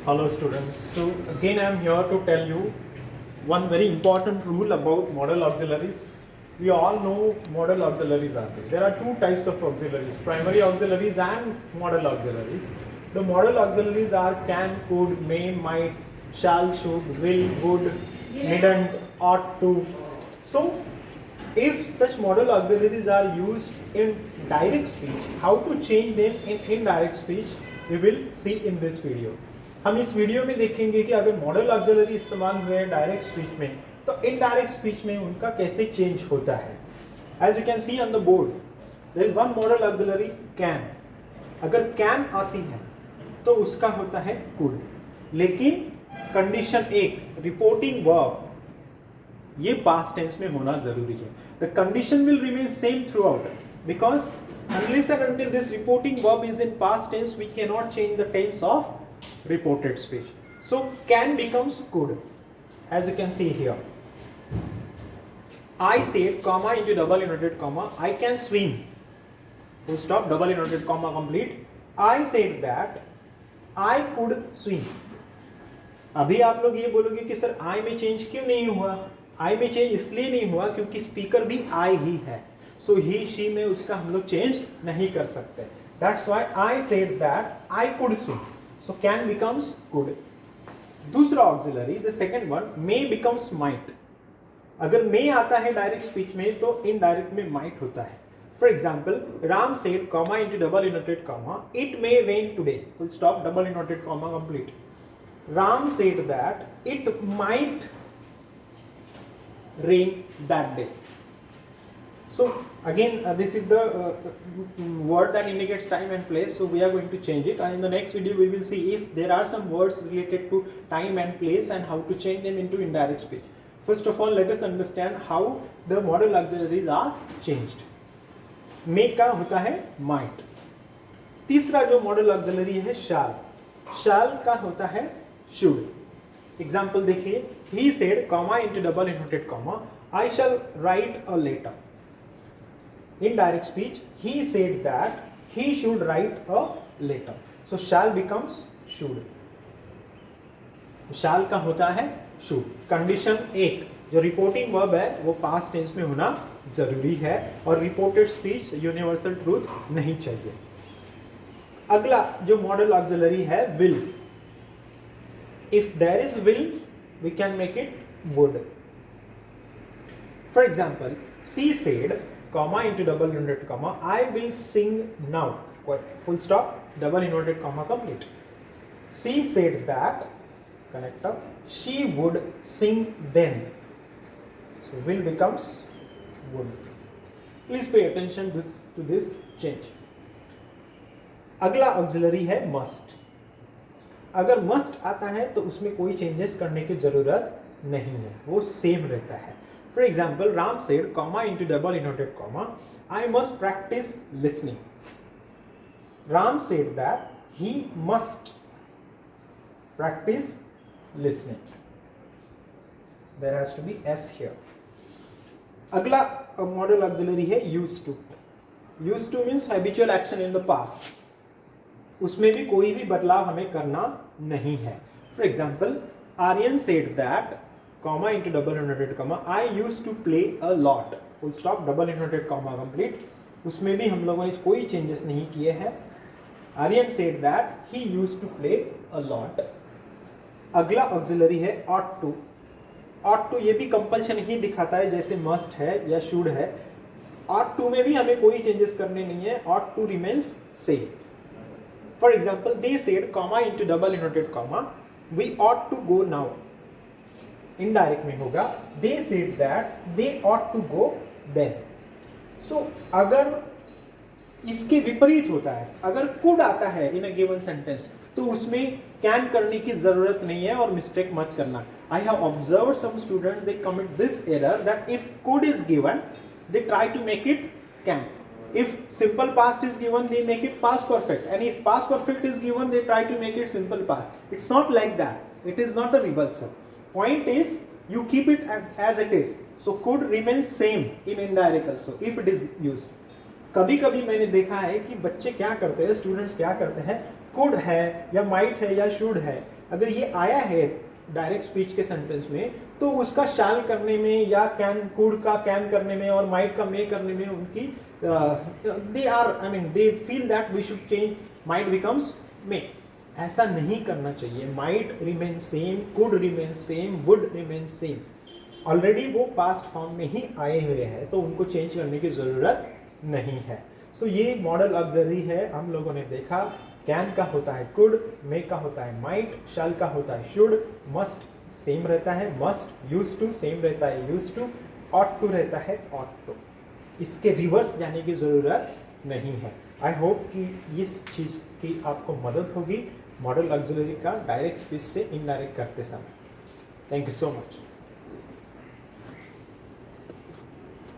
Hello students. So again I am here to tell you one very important rule about modal auxiliaries. We all know modal auxiliaries are there. There are two types of auxiliaries, primary auxiliaries and modal auxiliaries. The modal auxiliaries are can, could, may, might, shall, should, will, would, needn't, ought to. So if such modal auxiliaries are used in direct speech, how to change them in indirect speech, we will see in this video. हम इस video में देखेंगे कि अगर model auxiliary इस्तेमाल हुए direct speech में तो इनडायरेक्ट स्पीच में उनका कैसे चेंज होता है. As you can see on the board there is one model auxiliary can. अगर कैन आती है तो उसका होता है कुड, लेकिन कंडीशन एक रिपोर्टिंग वर्ब ये पास्ट टेंस में होना जरूरी है. The condition will remain same through out because unless and until this reporting verb is in past tense we cannot change the tense of reported speech. So can becomes could, as you can see here. I said comma into double inverted comma I can swim, full stop, double inverted comma complete. I said that I could swim. अभी आप लोग ये बोलोगे कि sir I में change क्यों नहीं हुआ. I में चेंज इसलिए नहीं हुआ क्योंकि स्पीकर भी I ही है. So he she में उसका हम लोग चेंज नहीं कर सकते. That's why I said that I could swim. So can becomes could. दूसरा auxiliary, the second one, may becomes might. अगर may आता है डायरेक्ट स्पीच में तो इनडायरेक्ट में might होता है. For example, Ram said comma into double inverted comma it may rain today, full stop, double inverted comma complete. Ram said that it might rain that day. So again this is the word that indicates time and place, so we are going to change it, and in the next video we will see if there are some words related to time and place and how to change them into indirect speech. First of all let us understand how the modal auxiliaries are changed. Make का होता है might. तीसरा जो modal auxiliary है shall. Shall का होता है should. Example देखिए, he said comma into double inverted comma I shall write a letter. In direct speech he said that he should write a letter. So shall becomes should. shall का होता है should. Condition एक, जो reporting verb है वो past tense में होना जरूरी है और रिपोर्टेड स्पीच यूनिवर्सल ट्रूथ नहीं चाहिए. अगला जो मॉडल ऑक्सिलरी है will. If there is will we can make it would. For example, she said comma into double inverted comma I will sing now, full stop, double inverted comma complete. She said that, connect up, she would sing then. So will becomes would. Please pay attention to this change. अगला auxiliary है must. अगर must आता है तो उसमें कोई changes करने की जरूरत नहीं है, वो सेम रहता है. For example, Ram said comma into double inverted comma I must practice listening. Ram said that he must practice listening. There has to be S here. अगला modal auxiliary है used to. Used to means habitual action in the past. उसमें भी कोई भी बदलाव हमें करना नहीं है. For example, Aryan said that comma into double inverted comma I used to play a lot, full stop, double inverted comma complete. उसमें भी हम लोगों ने कोई चेंजेस नहीं किए हैं. Aryan said that he used to play a lot. अगला ऑक्सिलरी है ought to. ought to ये भी कंपल्शन ही दिखाता है जैसे must है या should है. ought to में भी हमें कोई चेंजेस करने नहीं है. ought to remains same. For example, they said comma into double inverted comma we ought to go now. Indirect में होगा they said that they ought to go then. So अगर इसके विपरीत होता है, अगर could आता है in a given sentence तो उसमें can करने की जरूरत नहीं है और मिस्टेक मत करना. I have observed some students they commit this error that if could is given they try to make it can. If simple past is given they make it past perfect, and if past perfect is given they try to make it simple past. It's not like that. It is not a reversal. Point is you keep it as it is. So could remains same in indirect also if it is used. कभी कभी मैंने देखा है कि बच्चे क्या करते हैं, स्टूडेंट्स क्या करते हैं, could है या might है या should है, अगर ये आया है डायरेक्ट स्पीच के सेंटेंस में, तो उसका शैल करने में या कैन, कुड का कैन करने में और माइट का मे करने में उनकी they are, I mean they feel that we should change, might becomes may. ऐसा नहीं करना चाहिए। Might remain same, could remain same, would remain same. Already वो पास्ट फॉर्म में ही आए हुए हैं, तो उनको चेंज करने की ज़रूरत नहीं है। सो ये मॉडल ऑक्सिलरी है। हम लोगों ने देखा कैन का होता है कुड, मे का होता है माइट, शैल का होता है शुड, मस्ट सेम रहता है मस्ट, यूज टू सेम रहता है यूज टू, ऑट टू रहता है ऑट टू। इसके रिवर्स जाने की ज़रूरत नहीं है। आई होप कि इस चीज़ की आपको मदद होगी मॉडल ऑक्सिलरी का डायरेक्ट स्पीच से इनडायरेक्ट करते समय। Thank you so much.